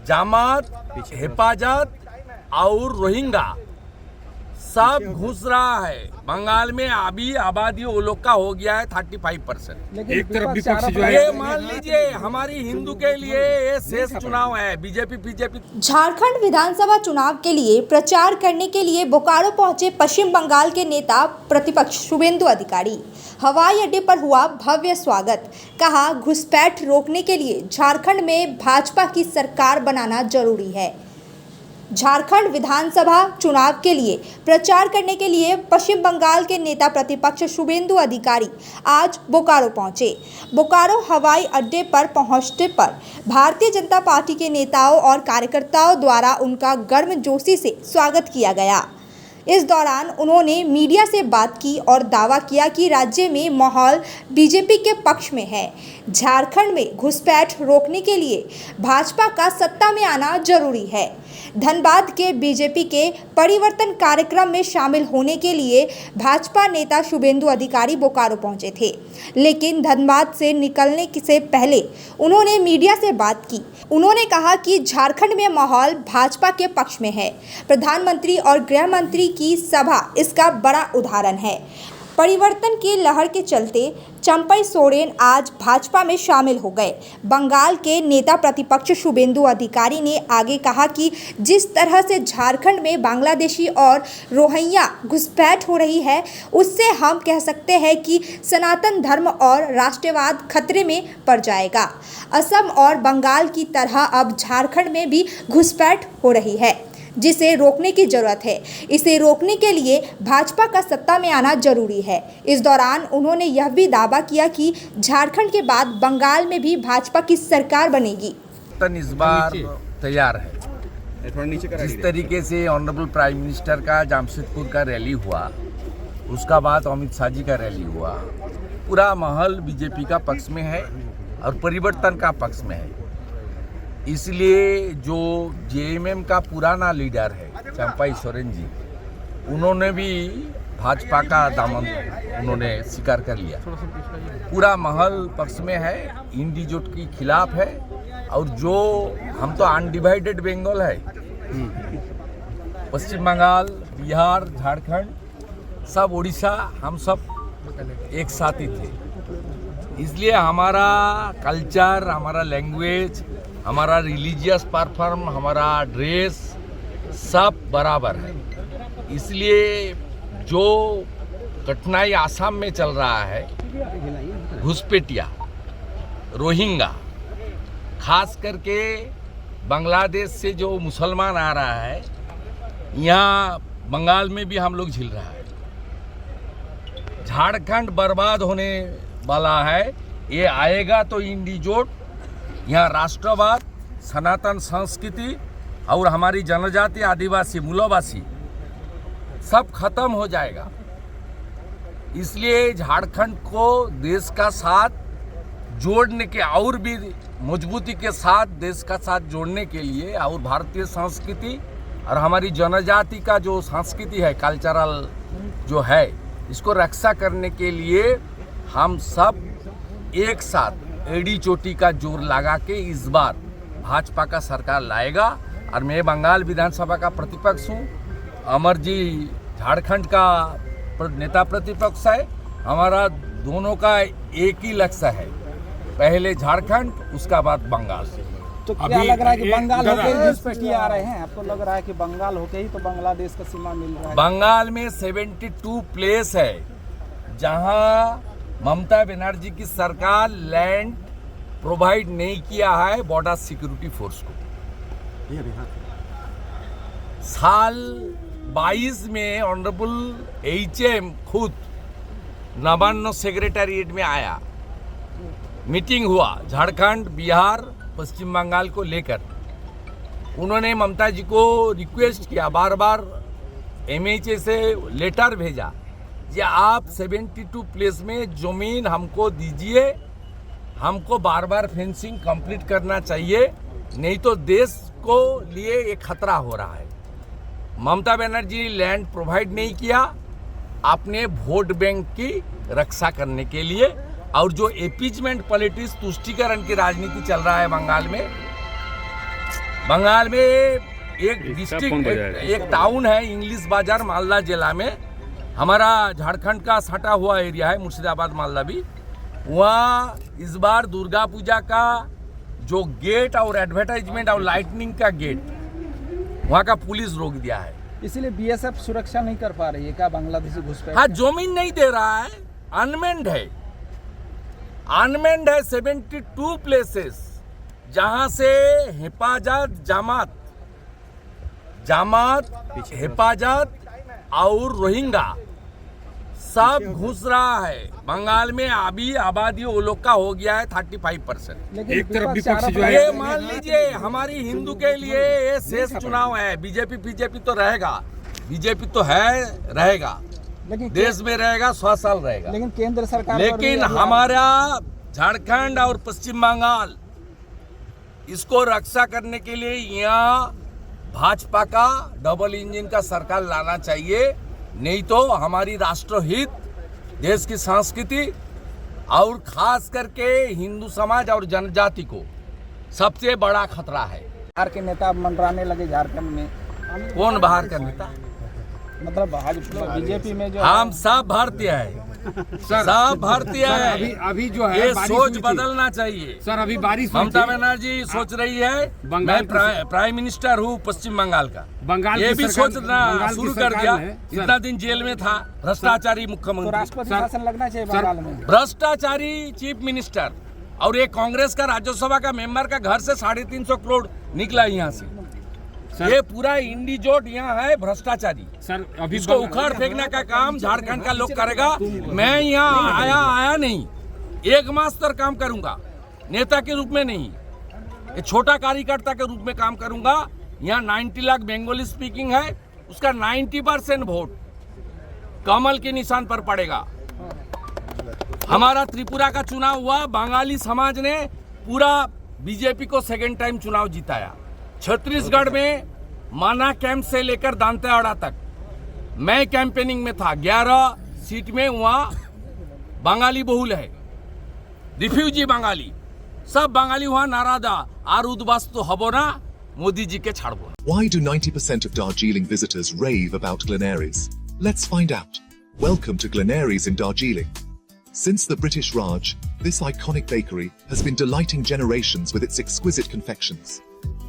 जामात, हिफाजत और रोहिंग्या सब घुस रहा है। बंगाल में अभी आबादी वो लोग का हो गया है 35%। एक तरफ विपक्ष जो ये मान लीजिए हमारी हिंदू के लिए ये शेष चुनाव है। बीजेपी झारखंड विधानसभा चुनाव के लिए प्रचार करने के लिए बोकारो पहुंचे पश्चिम बंगाल के नेता प्रतिपक्ष शुभेंदु अधिकारी। हवाई अड्डे पर हुआ भव्य स्वागत। कहा, घुसपैठ रोकने के लिए झारखंड में भाजपा की सरकार बनाना जरूरी है। झारखंड विधानसभा चुनाव के लिए प्रचार करने के लिए पश्चिम बंगाल के नेता प्रतिपक्ष शुभेंदु अधिकारी आज बोकारो पहुंचे। बोकारो हवाई अड्डे पर पहुंचने पर भारतीय जनता पार्टी के नेताओं और कार्यकर्ताओं द्वारा उनका गर्मजोशी से स्वागत किया गया। इस दौरान उन्होंने मीडिया से बात की और दावा किया कि राज्य में माहौल बीजेपी के पक्ष में है। झारखंड में घुसपैठ रोकने के लिए भाजपा का सत्ता में आना जरूरी है। धनबाद के बीजेपी के परिवर्तन कार्यक्रम में शामिल होने के लिए भाजपा नेता शुभेंदु अधिकारी बोकारो पहुंचे थे, लेकिन धनबाद से निकलने से पहले उन्होंने मीडिया से बात की। उन्होंने कहा कि झारखंड में माहौल भाजपा के पक्ष में है। प्रधानमंत्री और गृह मंत्री की सभा इसका बड़ा उदाहरण है। परिवर्तन की लहर के चलते चंपई सोरेन आज भाजपा में शामिल हो गए। बंगाल के नेता प्रतिपक्ष शुभेंदु अधिकारी ने आगे कहा कि जिस तरह से झारखंड में बांग्लादेशी और रोहिंग्या घुसपैठ हो रही है, उससे हम कह सकते हैं कि सनातन धर्म और राष्ट्रवाद खतरे में पड़ जाएगा। असम और बंगाल की तरह अब झारखंड में भी घुसपैठ हो रही है, जिसे रोकने की जरूरत है। इसे रोकने के लिए भाजपा का सत्ता में आना जरूरी है। इस दौरान उन्होंने यह भी दावा किया कि झारखंड के बाद बंगाल में भी भाजपा की सरकार बनेगी। इस बार तैयार है। जिस तरीके से ऑनरेबल प्राइम मिनिस्टर का जमशेदपुर का रैली हुआ, उसका बाद अमित शाह जी का रैली हुआ, पूरा माहौल बीजेपी का पक्ष में है और परिवर्तन का पक्ष में है। इसलिए जो जेएमएम का पुराना लीडर है चंपई सोरेन जी, उन्होंने भी भाजपा का दामन उन्होंने स्वीकार कर लिया। पूरा माहौल पक्ष में है, इंडिजोट के खिलाफ है। और जो हम तो अनडिवाइडेड बंगाल है, पश्चिम बंगाल, बिहार, झारखंड, सब उड़ीसा, हम सब एक साथ ही थे। इसलिए हमारा कल्चर, हमारा लैंग्वेज, हमारा रिलीजियस परफॉर्म, हमारा ड्रेस सब बराबर है। इसलिए जो कठिनाई आसाम में चल रहा है, घुसपैठिया, रोहिंग्या, खास करके बांग्लादेश से जो मुसलमान आ रहा है, यहाँ बंगाल में भी हम लोग झेल रहा है। झारखंड बर्बाद होने वाला है। ये आएगा तो इंडिजोट, यहाँ राष्ट्रवाद, सनातन संस्कृति और हमारी जनजाति, आदिवासी, मूलवासी सब खत्म हो जाएगा। इसलिए झारखंड को देश का साथ जोड़ने के और भी मजबूती के साथ देश का साथ जोड़ने के लिए और भारतीय संस्कृति और हमारी जनजाति का जो संस्कृति है, कल्चरल जो है, इसको रक्षा करने के लिए हम सब एक साथ एड़ी चोटी का जोर लगा के इस बार भाजपा का सरकार लाएगा। और मैं बंगाल विधानसभा का प्रतिपक्ष हूँ, अमर जी झारखंड का नेता प्रतिपक्ष है। हमारा दोनों का एक ही लक्ष्य है, पहले झारखंड, उसका बाद बंगाल। तो क्या लग रहा है कि बंगाल होके ही घुसपैठिए आ रहे हैं? आपको लग रहा है कि बंगाल होके ही तो बांग्लादेश का सीमा मिल रहा है? बंगाल में 72 प्लेस है जहां ममता बनर्जी की सरकार लैंड प्रोवाइड नहीं किया है बॉर्डर सिक्योरिटी फोर्स को। साल 22 में ऑनरेबल एचएम खुद नवान्न सेक्रेटेरिएट में आया, मीटिंग हुआ झारखंड, बिहार, पश्चिम बंगाल को लेकर। उन्होंने ममता जी को रिक्वेस्ट किया, बार बार एमएचए से लेटर भेजा कि आप 72 प्लेस में जमीन हमको दीजिए, हमको बार बार फेंसिंग कंप्लीट करना चाहिए, नहीं तो देश को लिए एक खतरा हो रहा है। ममता बनर्जी लैंड प्रोवाइड नहीं किया अपने वोट बैंक की रक्षा करने के लिए। और जो एपीजमेंट पॉलिटिक्स, तुष्टीकरण की राजनीति चल रहा है बंगाल में, बंगाल में एक डिस्ट्रिक्ट एक टाउन है इंग्लिश बाजार मालदा जिला में, हमारा झारखंड का सटा हुआ एरिया है, मुर्शिदाबाद मालदा भी। वहाँ इस बार दुर्गा पूजा का जो गेट और एडवर्टाइजमेंट और लाइटनिंग का गेट वहाँ का पुलिस रोक दिया है। इसीलिए बीएसएफ सुरक्षा नहीं कर पा रही है क्या? बांग्लादेशी घुसपैठ हाँ, जमीन नहीं दे रहा है, अनमेंड है, 72 प्लेसेस जहाँ से जमात हिफाजत और रोहिंग्या सब घुस रहा है। बंगाल में अभी आबादी वो लोग का हो गया है 35%। लेकिन एक तरफ विपक्ष विपक्ष आरोप जो है- ये मान लीजिए हमारी हिंदू के लिए ये शेष चुनाव है। बीजेपी तो रहेगा, बीजेपी तो है रहेगा, लेकिन देश में रहेगा, 100 साल रहेगा। लेकिन केंद्र सरकार लेकिन हमारा झारखंड और पश्चिम बंगाल इसको रक्षा करने के लिए यहाँ भाजपा का डबल इंजन का सरकार लाना चाहिए, नहीं तो हमारी राष्ट्रहित, देश की संस्कृति और खास करके हिंदू समाज और जनजाति को सबसे बड़ा खतरा है। बाहर के नेता मंडराने लगे झारखंड में। कौन बाहर का नेता? मतलब बीजेपी में जो हम सब भारतीय है, सब भारतीय अभी है। अभी जो है ये बारिश सोच हुई थी। बदलना चाहिए। सर अभी बारिश हुई ममता थी। बनर्जी सोच रही है बंगाल मैं की- प्राइम मिनिस्टर हूँ पश्चिम बंगाल का। बंगाल ये की भी सरकार- सोचना बंगाल की शुरू कर सरकार दिया। ने- सर- इतना दिन जेल में था, भ्रष्टाचारी तो मुख्यमंत्री, राष्ट्रपति सर- शासन लगना चाहिए सर- बंगाल में। भ्रष्टाचारी चीफ मिनिस्टर, और एक कांग्रेस का राज्यसभा का मेंबर का घर से 350 करोड़ निकला यहाँ से। सर- ये पूरा इंडिजोट यहाँ है भ्रष्टाचारी। सर अभी इसको उखाड़ फेंकने का काम झारखंड का लोग करेगा। मैं यहाँ आया नहीं, एक मास्टर काम करूंगा, नेता के रूप में नहीं, एक छोटा कार्यकर्ता के रूप में काम करूंगा। यहाँ 90 लाख बंगाली स्पीकिंग है, उसका 90% वोट कमल के निशान पर पड़ेगा। हमारा त्रिपुरा का चुनाव हुआ, बंगाली समाज ने पूरा बीजेपी को सेकेंड टाइम चुनाव जिताया। छत्तीसगढ़ में माना कैंप से लेकर दांतेवाड़ा तक मैं कैंपेनिंग में था, 11 सीट में वहाँ बंगाली बहुल है, रिफ्यूजी बंगाली, सब बंगाली वहाँ नारादा और उद्वास तो हबो ना, मोदी जी के छाड़बो। Why do 90% of Darjeeling visitors rave about Glenaries? Let's find out. Welcome to Glenaries in Darjeeling. Since the British Raj, this iconic bakery has been delighting generations with its exquisite confections.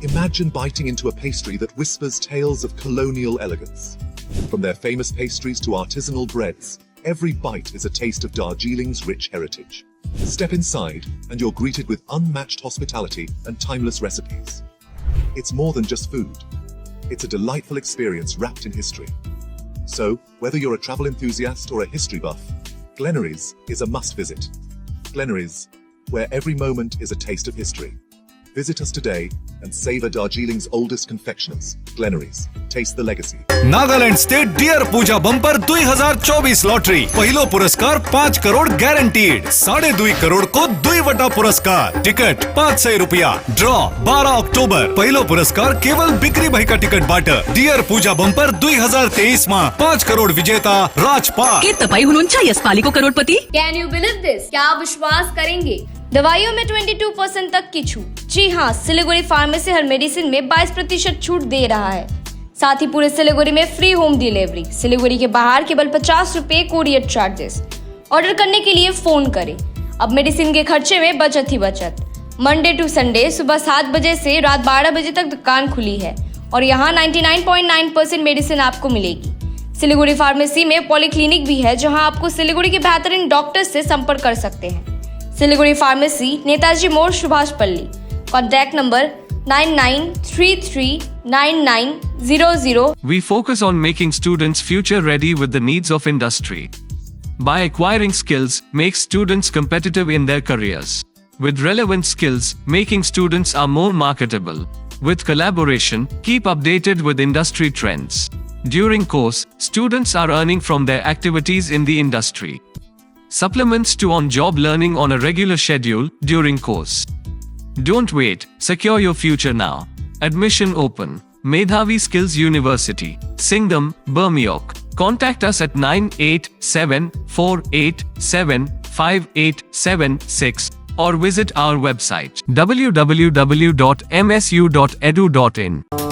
Imagine biting into a pastry that whispers tales of colonial elegance. From their famous pastries to artisanal breads, every bite is a taste of Darjeeling's rich heritage. Step inside and you're greeted with unmatched hospitality and timeless recipes. It's more than just food. It's a delightful experience wrapped in history. So, whether you're a travel enthusiast or a history buff, Glenaries is a must visit. Glenaries, where every moment is a taste of history. Visit us today and savor Darjeeling's oldest confectioners. Glenaries, taste the legacy. Nagaland state dear Puja bumper 2024 lottery पहिलो पुरस्कार 5 crore guaranteed 2.5 crore को 2 वटा पुरस्कार ticket 500 रुपया draw 12 October पहिलो पुरस्कार केवल बिक्री भाई का टिकट बाट डियर पूजा बंपर 2023 માં 5 करोड़ विजेता राजपाल के तपाई हुनुहुन्छ यसपालीको Crorepati. Can you believe this? क्या आप विश्वास करेंगे? दवाइयों में 22% तक की छूट। जी हाँ, सिलीगुड़ी फार्मेसी हर मेडिसिन में 22% छूट दे रहा है। साथ ही पूरे सिलीगुड़ी में फ्री होम डिलीवरी। सिलीगुड़ी के बाहर केवल 50 रुपए कोरियर चार्जेस। ऑर्डर करने के लिए फोन करें। अब मेडिसिन के खर्चे में बचत ही बचत। मंडे टू संडे सुबह 7 बजे से रात 12 बजे तक दुकान खुली है और यहाँ 99.9% मेडिसिन आपको मिलेगी। सिलीगुड़ी फार्मेसी में पॉलीक्लिनिक भी है जहाँ आपको सिलीगुड़ी के बेहतरीन डॉक्टर से संपर्क कर सकते हैं। सिलीगुड़ी फार्मेसी, नेताजी मोड़, सुभाष पल्ली। Contact number 99339900। We focus on making students future ready with the needs of industry. By acquiring skills, make students competitive in their careers. With relevant skills, making students are more marketable. With collaboration, keep updated with industry trends. During course, students are earning from their activities in the industry. Supplements to on-job learning on a regular schedule during course. Don't wait, secure your future now. Admission open. Medhavi Skills University, Singham, Burmioc. Contact us at 9874875876 or visit our website www.msu.edu.in.